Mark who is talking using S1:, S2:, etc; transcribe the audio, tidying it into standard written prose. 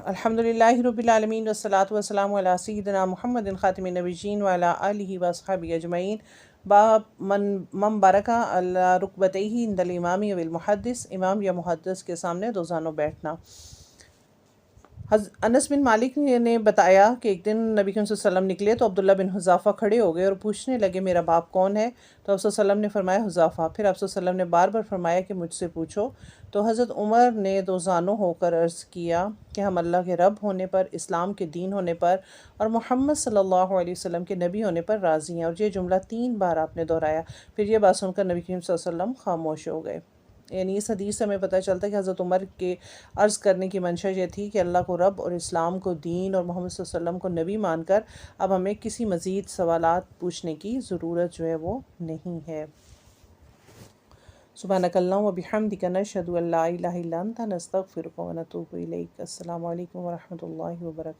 S1: अल्हम्दुलिल्लाहि रब्बिल आलमीन वस्सलातु वस्सलामु अला सय्यिदिना मुहम्मदिन खातिमिन नबिय्यीन व अला आलिहि व अस्हाबिहि अजमईन। बाब मन बरका अला रुकबतैहि इंदल इमामी विल मुहद्दिस, इमाम या मुहद्दिस के सामने रोज़ाना बैठना। अनस बिन मालिक ने बताया कि एक दिन नबी करीम सल्लल्लाहु अलैहि वसल्लम निकले तो अब्दुल्ला बिन हुज़ाफ़ा खड़े हो गए और पूछने लगे, मेरा बाप कौन है? तो आप वसल्लम ने फरमाया, हुज़ाफ़ा। फिर आप वसल्लम ने बार बार फरमाया कि मुझसे पूछो। तो हज़रत उमर ने दोज़ानो होकर अर्ज़ किया कि हम अल्लाह के रब होने पर, इस्लाम के दीन होने पर और मोहम्मद सल्लल्लाहु अलैहि वसल्लम के नबी होने पर राज़ी हैं। और ये जुमला 3 बार आपने दोहराया। फिर यह बात सुनकर नबी करीम सल्लल्लाहु अलैहि वसल्लम खामोश हो गए। यानी इस हदीस से हमें पता चलता है कि हज़रत उमर के अर्ज़ करने की मंशा ये थी कि अल्लाह को रब और इस्लाम को दीन और मोहम्मद सल्लल्लाहु अलैहि वसल्लम को नबी मानकर अब हमें किसी मज़ीद सवालात पूछने की ज़रूरत जो है वो नहीं है। सुब्हानकल्लाहुम्मा व बिहम्दिका नशहदु अल्ला इलाहा इल्ला अंता नस्तगफिरुका व नतूबु इलैक। अस्सलामु अलैकुम व रहमतुल्लाहि व बरकातुहू।